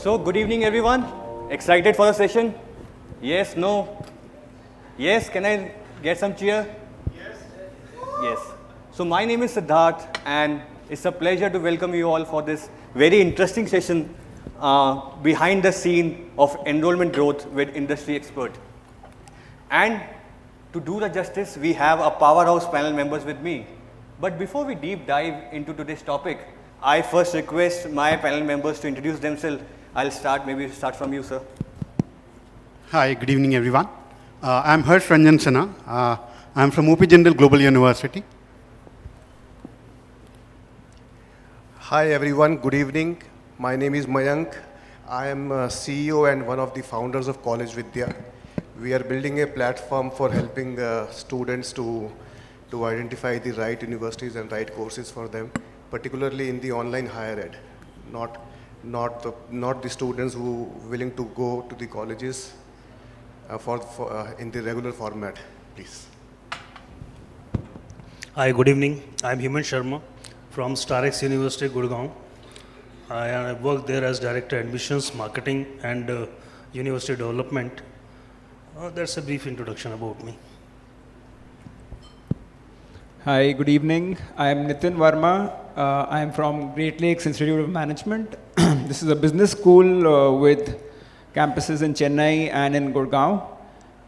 So, good evening everyone. Excited for the session? Yes, no? Yes, can I get some cheer? Yes. Yes. So, my name is Siddharth and it's a pleasure to welcome you all for this very interesting session behind the scene of enrollment growth with industry expert. And to do the justice, we have a powerhouse panel members with me. But before we deep dive into today's topic, I first request my panel members to introduce themselves. I'll start from you, sir. Hi, good evening, everyone. I'm Harsh Ranjan Sinha. I'm from OP Jindal Global University. Hi, everyone. Good evening. My name is Mayank. I am CEO and one of the founders of College Vidya. We are building a platform for helping students to identify the right universities and right courses for them, particularly in the online higher ed, not the students who willing to go to the colleges in the regular format, please. Hi, good evening. I'm Himan Sharma from StarX University, Gurgaon. I work there as Director Admissions, Marketing and University Development. That's a brief introduction about me. Hi, good evening. I'm Nitin Verma. I'm from Great Lakes Institute of Management. This is a business school with campuses in Chennai and in Gurgaon.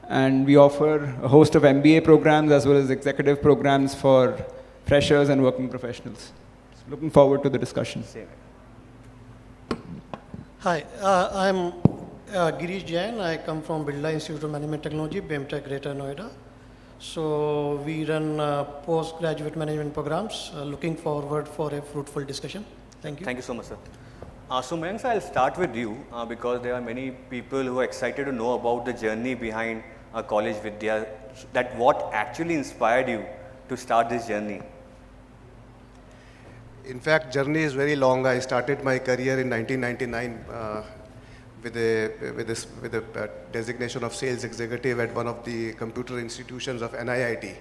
And we offer a host of MBA programs as well as executive programs for freshers and working professionals. So looking forward to the discussion. Hi, I'm Girish Jain. I come from Birla Institute of Management Technology, BMTech, Greater Noida. So we run postgraduate management programs. Looking forward for a fruitful discussion. Thank you. Thank you so much, sir. So Mayank, I'll start with you because there are many people who are excited to know about the journey behind College Vidya, that what actually inspired you to start this journey? In fact, journey is very long. I started my career in 1999 with a designation of sales executive at one of the computer institutions of NIIT.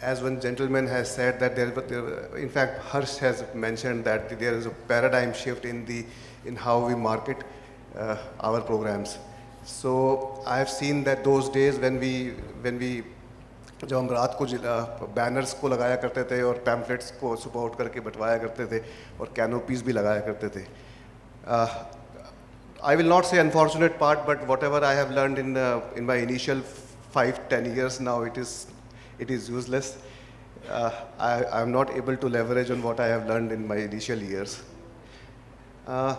As one gentleman has said that in fact, Harsh has mentioned that there is a paradigm shift in how we market our programs. So I have seen that those days when we जब हम रात को banners को लगाया करते थे और pamphlets को सुबह उठ करके बंटवाया करते थे और कैनोपीज भी लगाया करते थे. I will not say unfortunate part, but whatever I have learned in my initial 5-10 years now, it is useless. I am not able to leverage on what I have learned in my initial years. I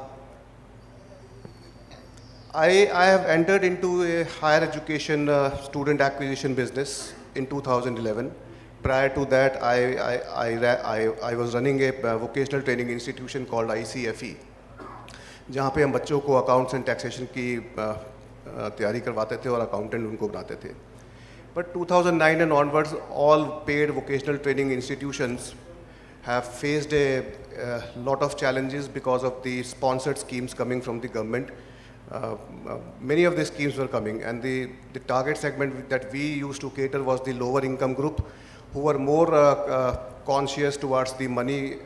have entered into a higher education student acquisition business in 2011. Prior to that, I was running a vocational training institution called ICFE, जहाँ पे हम बच्चों को accounts and taxation की तैयारी करवाते थे और accountant उनको बनाते थे. But 2009 and onwards, all paid vocational training institutions have faced a lot of challenges because of the sponsored schemes coming from the government. Many of the schemes were coming, and the target segment that we used to cater was the lower income group who were more conscious towards the money,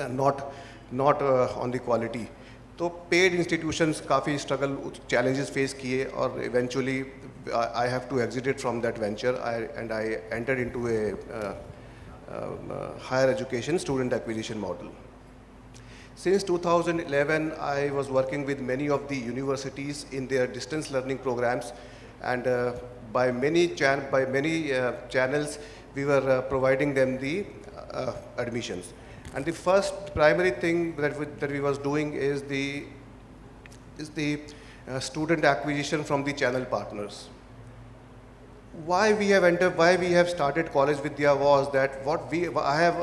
not on the quality. So paid institutions काफ़ी struggle, challenges face किए और eventually I have to exit it from that venture and I entered into a higher education student acquisition model. Since 2011, I was working with many of the universities in their distance learning programs, and by many channels, we were providing them the admissions. And the first primary thing that we was doing is the student acquisition from the channel partners. Why we have started College Vidya was that I have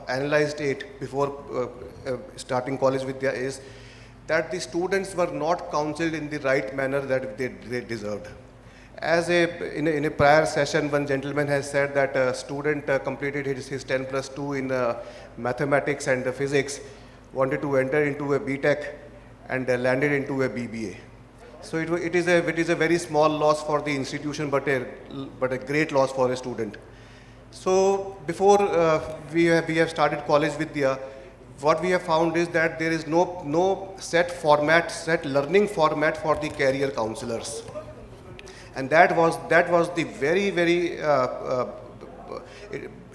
analyzed it before starting College Vidya is that the students were not counseled in the right manner that they deserved. In a prior session, one gentleman has said that a student completed his 10+2 in mathematics and physics, wanted to enter into a BTech and landed into a BBA. So it is a very small loss for the institution, but a great loss for a student. So before we have started College Vidya, what we have found is that there is no set learning format for the career counselors. And that was the very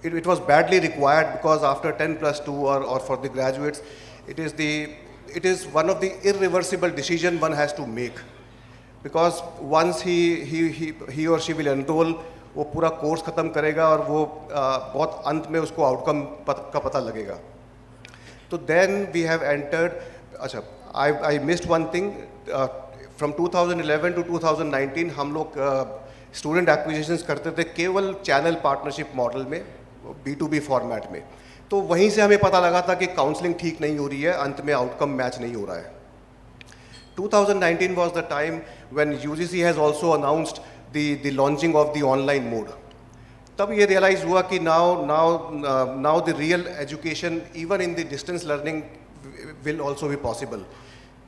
it was badly required, because after 10+2 or for the graduates, it is one of the irreversible decision one has to make, because once he or she will enroll, वो पूरा course खत्म करेगा और वो बहुत अंत में उसको आउटकम का पता लगेगा. तो then we have entered. अच्छा, I missed one thing. From 2011 to 2019 हम लोग स्टूडेंट एक्विजिशंस करते थे केवल चैनल पार्टनरशिप मॉडल में, B2B फॉर्मेट में. तो वहीं से हमें पता लगा था कि काउंसलिंग ठीक नहीं हो रही है, अंत में आउटकम मैच नहीं हो रहा है. 2019 was the time when UGC has also announced the launching of the online mode. तब ये realize हुआ कि now the real education even in the distance learning will also be possible,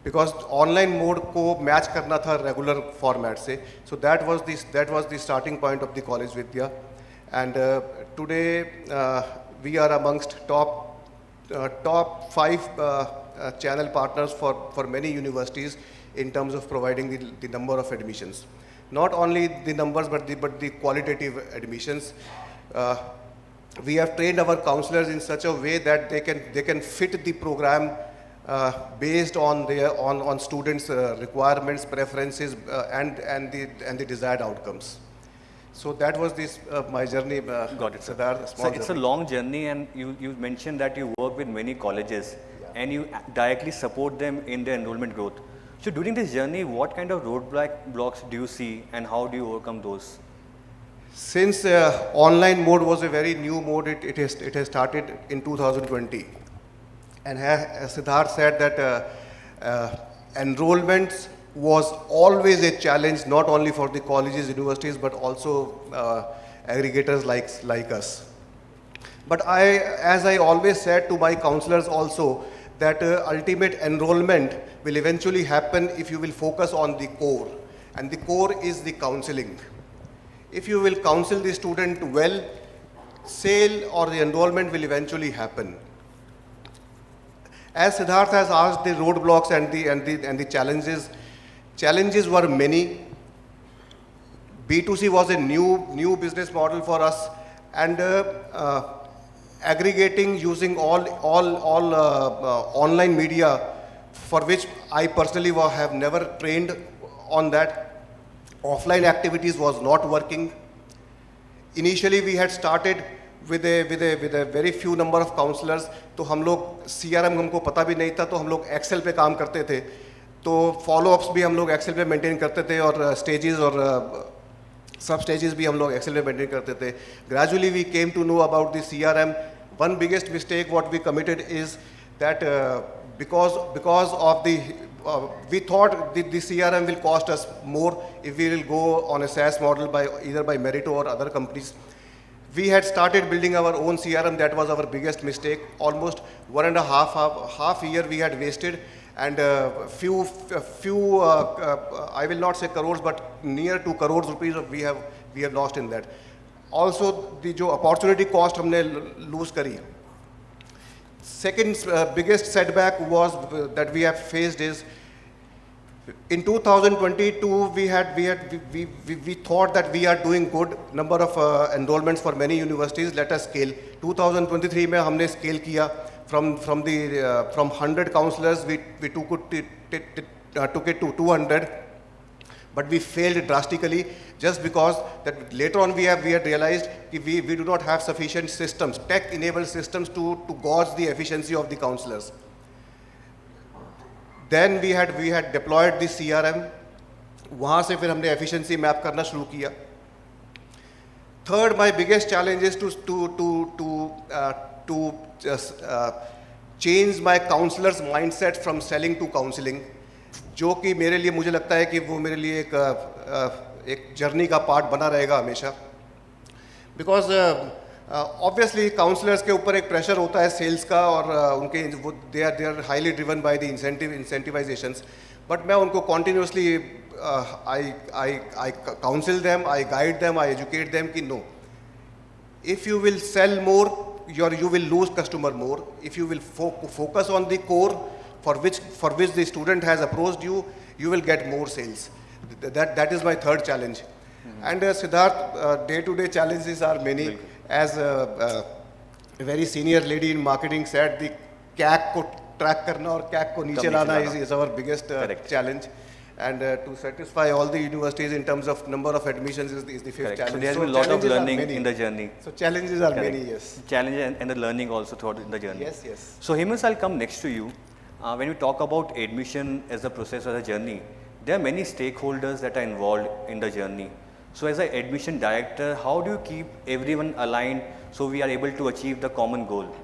because online mode को match करना था regular format से. So that was the starting point of the College Vidya, and today we are amongst top 5 channel partners for many universities in terms of providing the number of admissions. Not only the numbers, but the qualitative admissions. We have trained our counselors in such a way that they can fit the program based on students' requirements, preferences, and the desired outcomes. So that was my journey. Got it, sir. Siddharth, So it's a long journey, and you mentioned that you work with many colleges, and you directly support them in their enrollment growth. So during this journey, what kind of roadblocks do you see, and how do you overcome those? Since online mode was a very new mode, it has started in 2020. And Siddharth said that enrollments was always a challenge, not only for the colleges, universities, but also aggregators like us. But as I always said to my counselors also, that ultimate enrollment will eventually happen if you will focus on the core. And the core is the counseling. If you will counsel the student well, sale or the enrollment will eventually happen. As Siddharth has asked the roadblocks and the challenges were many. B2C was a new business model for us, and aggregating using all online media, for which I personally have never trained on that. Offline activities was not working. Initially we had started with a very few number of counselors. तो हम लोग CRM हमको पता भी नहीं था, तो हम लोग Excel पे काम करते थे. तो follow-ups भी हम लोग Excel पे maintain करते थे, और stages और sub stages भी हम लोग Excel पे maintain करते थे. Gradually we came to know about the CRM. One biggest mistake what we committed is that because of the we thought the CRM will cost us more if we will go on a SaaS model either by Meritto or other companies. We had started building our own CRM. That was our biggest mistake. Almost 1.5 year we had wasted, and few I will not say crores, but near to crores rupees we have lost in that. Also the जो opportunity cost हमने lose करी. Second biggest setback was that we have faced is in 2022 we thought that we are doing good number of enrollments for many universities. Let us scale. 2023 में हमने scale किया from 100 counselors we took it to 200, but we failed drastically just because that later on we had realized that we do not have sufficient systems, tech-enabled systems to gauge the efficiency of the counselors. Then we had deployed the CRM. वहाँ से फिर हमने efficiency map करना शुरू किया. Third, my biggest challenge is to change my counselors' mindset from selling to counseling, जो कि मेरे लिए मुझे लगता है कि वो मेरे लिए एक जर्नी का पार्ट बना रहेगा हमेशा. बिकॉज ऑब्वियसली काउंसलर्स के ऊपर एक प्रेशर होता है सेल्स का, और उनके वो they are highly driven by the incentivisations. But मैं उनको continuously I counsel them, I guide them, I educate them कि no, if you will sell more you will lose customer more. If you will focus on the core for which the student has approached you, you will get more sales. That is my third challenge. And Siddharth, day-to-day challenges are many. As a very senior lady in marketing said, the CAC ko track karna or CAC ko niche lana is our biggest challenge. And to satisfy all the universities in terms of number of admissions is the fifth challenge. So there has been a lot of learning in the journey. So challenges are many, yes. Challenge and the learning also throughout in the journey. Yes, yes. So Hemant, I'll come next to you. When you talk about admission as a process or a journey, there are many stakeholders that are involved in the journey. So as an admission director, how do you keep everyone aligned so we are able to achieve the common goal?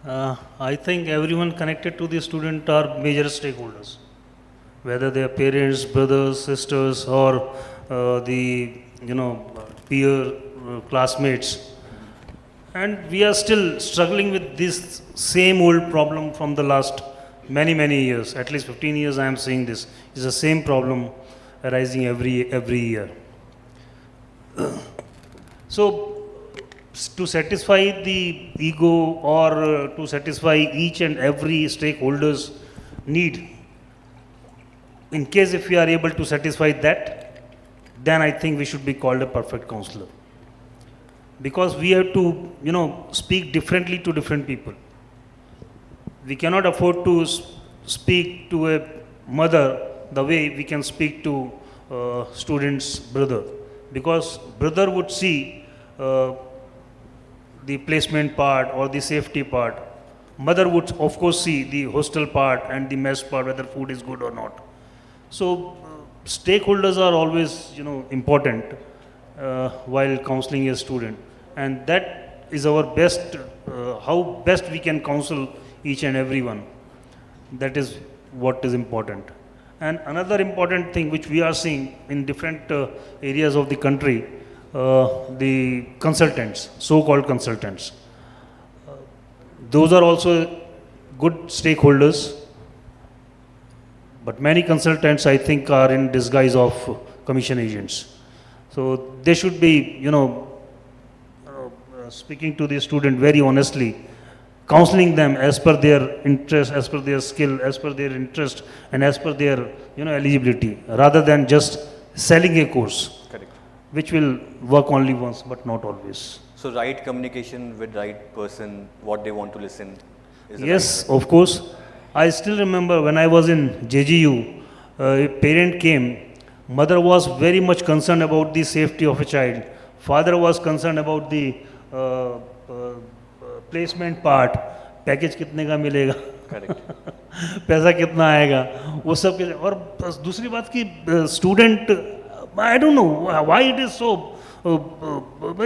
I think everyone connected to the student are major stakeholders, whether they are parents, brothers, sisters, or the peer classmates. And we are still struggling with this same old problem from the last many years. At least 15 years I am seeing this. It's the same problem arising every year. So to satisfy the ego or to satisfy each and every stakeholder's need, in case if we are able to satisfy that, then I think we should be called a perfect counselor. Because we have to, speak differently to different people. We cannot afford to speak to a mother the way we can speak to student's brother. Because brother would see the placement part or the safety part. Mother would of course see the hostel part and the mess part, whether food is good or not. So stakeholders are always, important while counseling a student, and that is our best, how best we can counsel each and everyone. That is what is important. And another important thing which we are seeing in different areas of the country, the consultants, so-called consultants. Those are also good stakeholders, but many consultants I think are in disguise of commission agents. So they should be, speaking to the student very honestly, counseling them as per their interest, as per their skill, as per their interest, and as per their eligibility, rather than just selling a course. Correct. Which will work only once, but not always. So right communication with right person, what they want to listen. Is the Yes, right way. of course. I still remember when I was in JGU, a parent came. Mother was very much concerned about the safety of a child. Father was concerned about the placement part, package कितने का मिलेगा, पैसा कितना आएगा, वो सब के. और दूसरी बात कि student, I don't know why it is so,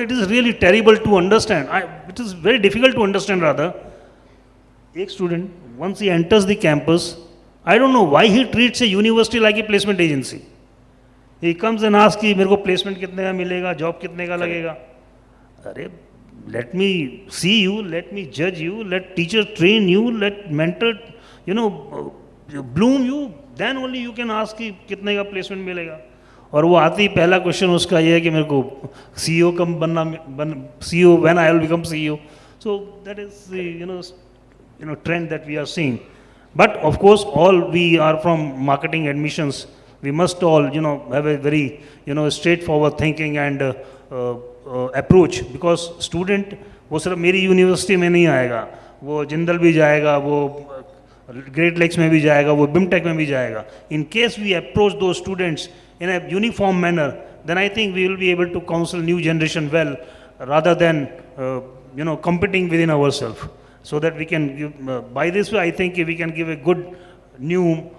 it is really terrible to understand, it is very difficult to understand rather. एक student once he enters the campus, I don't know why he treats a university like a placement agency. He comes and asks कि मेरे को placement कितने का मिलेगा, job कितने का लगेगा. अरे let me see you, let me judge you, let teacher train you, let mentor, bloom you, then only you can ask कि कितने का placement मिलेगा. और वो आते ही पहला क्वेश्चन उसका ये है कि मेरे को CEO कब बनना, CEO when I will become CEO. So that is the trend that we are seeing. But of course, all we are from marketing admissions, we must all have a very straightforward thinking and approach, because student वो सिर्फ मेरी university में नहीं आएगा, वो जिंदल भी जाएगा, वो ग्रेट लेक्स में भी जाएगा, वो बिमटेक में भी जाएगा. In case we approach those students in a uniform manner, then I think we will be able to counsel new generation well, rather than competing within ourselves. So that we can give, by this way I think we can give a good new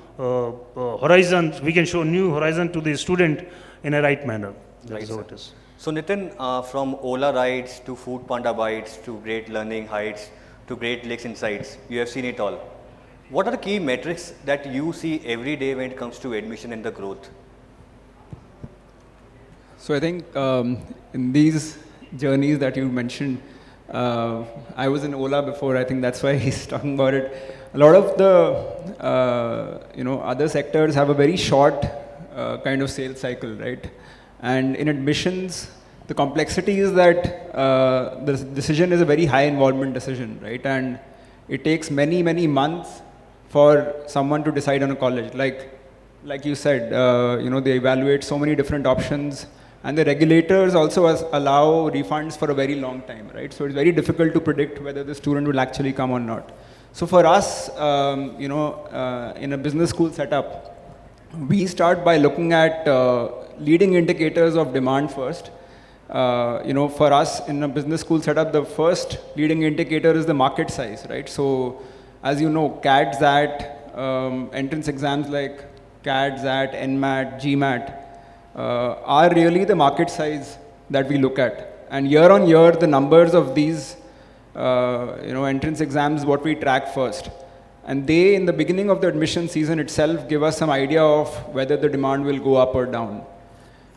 horizon, we can show new horizon to the student in a right manner. That is how it is. So Nitin, from Ola Rides to Food Panda Bites to Great Learning Heights to Great Lakes Insights, you have seen it all. What are the key metrics that you see every day when it comes to admission and the growth? So I think in these journeys that you mentioned, I was in Ola before, I think that's why he's talking about it. A lot of the other sectors have a very short kind of sales cycle, right? And in admissions, the complexity is that the decision is a very high involvement decision, right? And it takes many, many months for someone to decide on a college. Like you said, they evaluate so many different options, and the regulators also allow refunds for a very long time, right? So it's very difficult to predict whether the student will actually come or not. So for us, in a business school setup, we start by looking at leading indicators of demand first. For us in a business school setup, the first leading indicator is the market size, right? So as you know, CAT, XAT, entrance exams like CAT, XAT, NMAT, GMAT are really the market size that we look at. And year on year, the numbers of these entrance exams, what we track first. And they, in the beginning of the admission season itself, give us some idea of whether the demand will go up or down.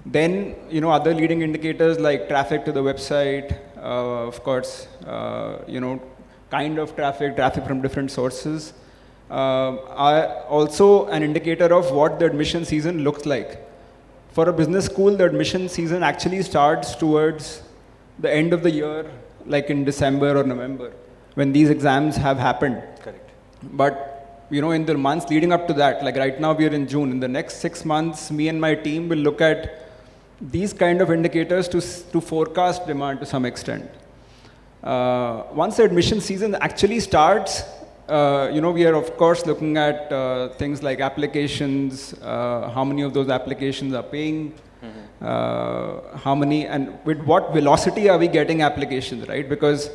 Then, other leading indicators like traffic to the website, of course, kind of traffic from different sources, are also an indicator of what the admission season looks like. For a business school, the admission season actually starts towards the end of the year, like in December or November, when these exams have happened. Correct. But, in the months leading up to that, like right now we are in June, in the next 6 months, me and my team will look at these kind of indicators to forecast demand to some extent. Once the admission season actually starts, we are of course looking at things like applications, how many of those applications are paying, how many, and with what velocity are we getting applications, right? Because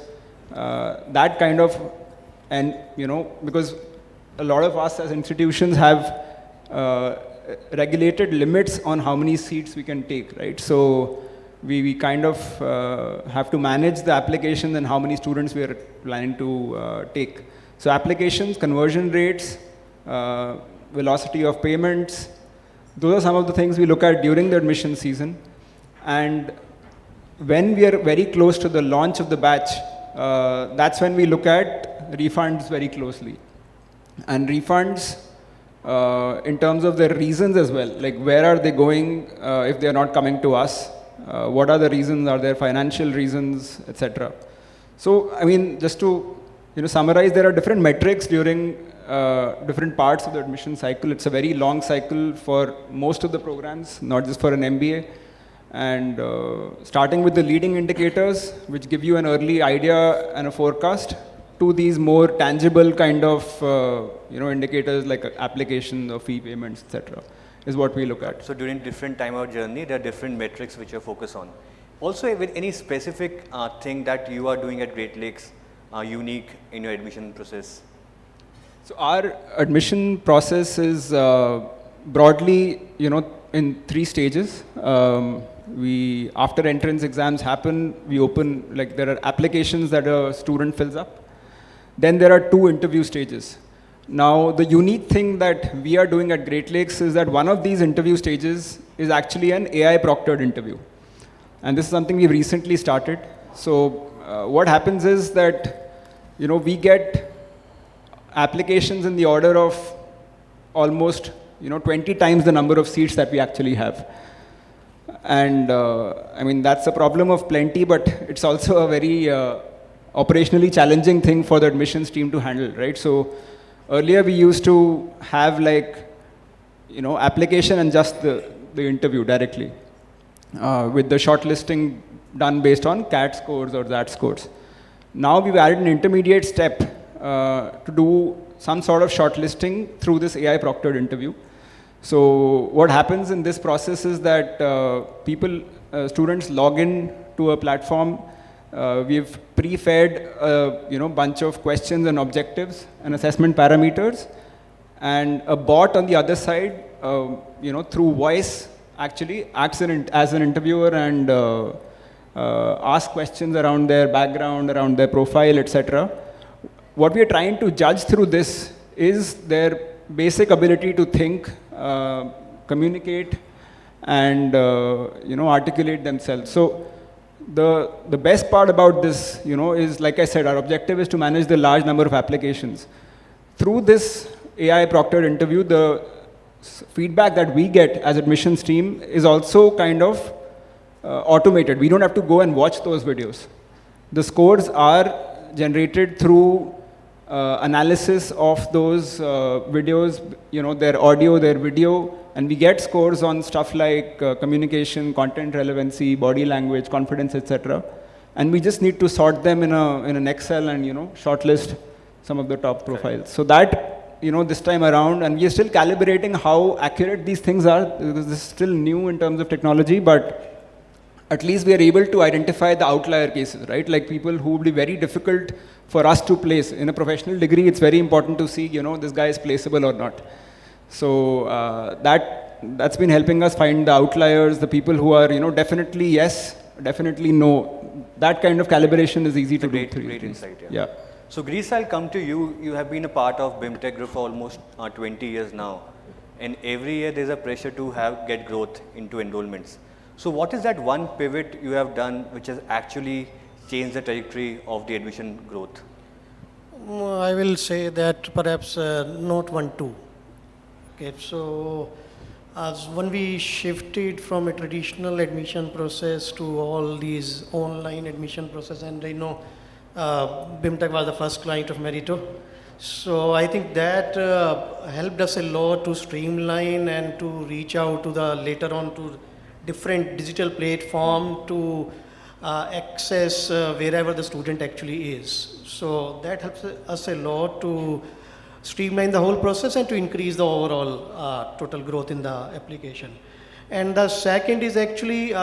that kind of, and because a lot of us as institutions have regulated limits on how many seats we can take, right? So we kind of have to manage the applications and how many students we are planning to take. So applications, conversion rates, velocity of payments, those are some of the things we look at during the admission season. And when we are very close to the launch of the batch, that's when we look at refunds very closely. And refunds, in terms of their reasons as well, like where are they going if they are not coming to us? What are the reasons? Are there financial reasons, etc.? So, I mean, just to summarize, there are different metrics during different parts of the admission cycle. It's a very long cycle for most of the programs, not just for an MBA. And starting with the leading indicators, which give you an early idea and a forecast, to these more tangible kind of indicators like application or fee payments, etc., is what we look at. So during different time of journey, there are different metrics which you focus on. Also, with any specific thing that you are doing at Great Lakes unique in your admission process? So our admission process is broadly, in 3 stages. After entrance exams happen, we open, like there are applications that a student fills up. Then there are 2 interview stages. Now, the unique thing that we are doing at Great Lakes is that one of these interview stages is actually an AI proctored interview. And this is something we've recently started. So what happens is that, we get applications in the order of almost, 20 times the number of seats that we actually have. And I mean, that's a problem of plenty, but it's also a very operationally challenging thing for the admissions team to handle, right? So earlier we used to have application and just the interview directly with the shortlisting done based on CAT scores or XAT scores. Now we've added an intermediate step to do some sort of shortlisting through this AI proctored interview. So what happens in this process is that students log in to a platform. We've pre-fed a bunch of questions and objectives and assessment parameters, and a bot on the other side, through voice, actually acts as an interviewer and asks questions around their background, around their profile, etc. What we are trying to judge through this is their basic ability to think, communicate, and articulate themselves. So the best part about this, is, like I said, our objective is to manage the large number of applications. Through this AI proctored interview, the feedback that we get as admissions team is also kind of automated. We don't have to go and watch those videos. The scores are generated through analysis of those videos, their audio, their video, and we get scores on stuff like communication, content relevancy, body language, confidence, etc. And we just need to sort them in an Excel and shortlist some of the top profiles. So that this time around, and we are still calibrating how accurate these things are, because this is still new in terms of technology, but at least we are able to identify the outlier cases, right? Like people who would be very difficult for us to place. In a professional degree, it's very important to see, this guy is placeable or not. So that's been helping us find the outliers, the people who are, definitely yes, definitely no. That kind of calibration is easy to do. Great insight, yeah. So Greece, I'll come to you. You have been a part of BIMTech Group for almost 20 years now. And every year there's a pressure to get growth into enrollments. So what is that one pivot you have done which has actually changed the trajectory of the admission growth? I will say that perhaps not 1, 2. Okay, so when we shifted from a traditional admission process to all these online admission process, and BIMTech was the first client of Meritto. So I think that helped us a lot to streamline and to reach out to later on to different digital platform to access wherever the student actually is. So that helps us a lot to streamline the whole process and to increase the overall total growth in the application. And the second is actually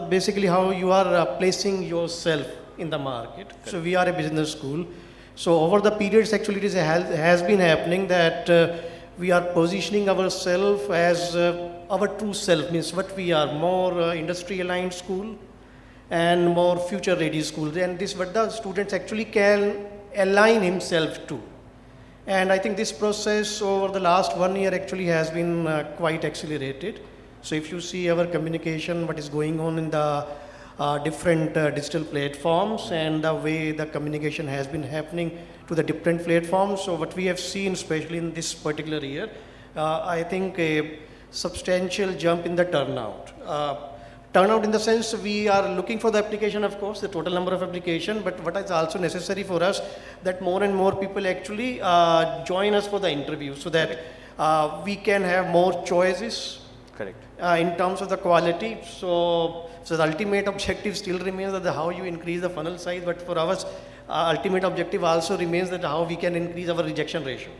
basically how you are placing yourself in the market. Correct. So we are a business school. So over the periods actually it has been happening that we are positioning ourselves as our true self, means what we are, more industry aligned school and more future ready school. And this what the students actually can align himself to. And I think this process over the last 1 year actually has been quite accelerated. So if you see our communication, what is going on in the different digital platforms and the way the communication has been happening to the different platforms. So what we have seen, especially in this particular year, I think a substantial jump in the turnout. Turnout in the sense we are looking for the application, of course, the total number of application, but what is also necessary for us that more and more people actually join us for the interview so that we can have more choices. Correct. In terms of the quality. So the ultimate objective still remains that how you increase the funnel size, but for us, ultimate objective also remains that how we can increase our rejection ratio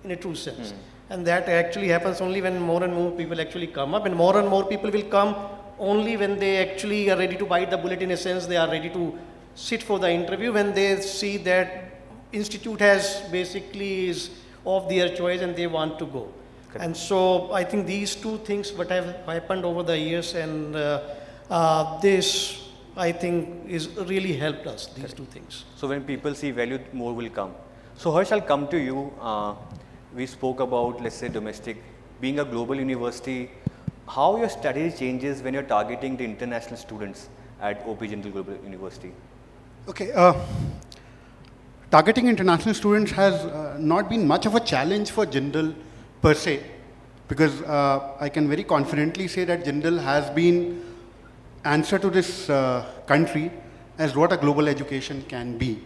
in a true sense. And that actually happens only when more and more people actually come up, and more people will come only when they actually are ready to bite the bullet, in a sense they are ready to sit for the interview when they see that institute has basically is of their choice and they want to go. Correct. And so I think these two things what have happened over the years, and this I think is really helped us, these Correct. Two things. So when people see value, more will come. So Harsh, I'll come to you. We spoke about, let's say, domestic, being a global university, how your strategy changes when you're targeting the international students at OP Jindal Global University? Okay, targeting international students has not been much of a challenge for Jindal per se, because I can very confidently say that Jindal has been answer to this country as what a global education can be.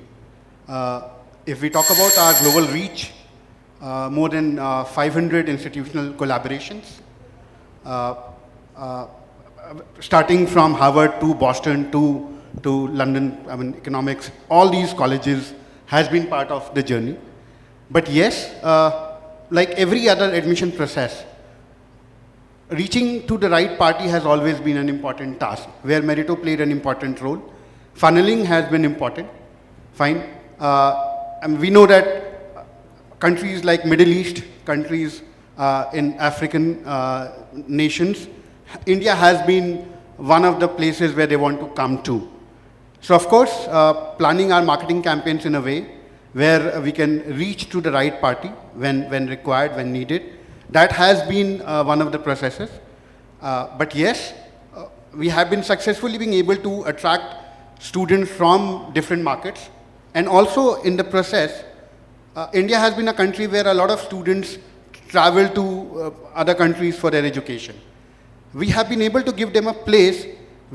If we talk about our global reach, more than 500 institutional collaborations, starting from Harvard to Boston to London, economics, all these colleges has been part of the journey. But yes, like every other admission process, reaching to the right party has always been an important task, where Meritto played an important role. Funneling has been important, fine. And we know that countries like Middle East, countries in African nations, India has been one of the places where they want to come to. So of course, planning our marketing campaigns in a way where we can reach to the right party when required, when needed. That has been one of the processes. But yes, we have been successfully being able to attract students from different markets. And also in the process, India has been a country where a lot of students travel to other countries for their education. We have been able to give them a place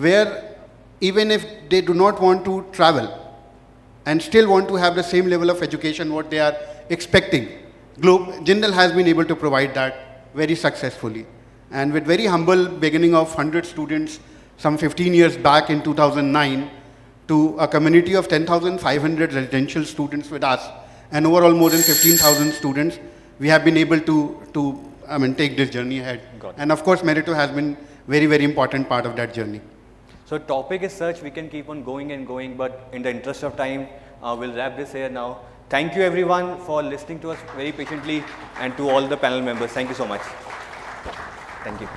where even if they do not want to travel and still want to have the same level of education what they are expecting, Jindal has been able to provide that very successfully. And with very humble beginning of 100 students some 15 years back in 2009 to a community of 10,500 residential students with us and overall more than 15,000 students, we have been able to take this journey ahead. And of course, Meritto has been very, very important part of that journey. So topic is such, we can keep on going and going, but in the interest of time, we'll wrap this here now. Thank you everyone for listening to us very patiently, and to all the panel members, thank you so much. Thank you.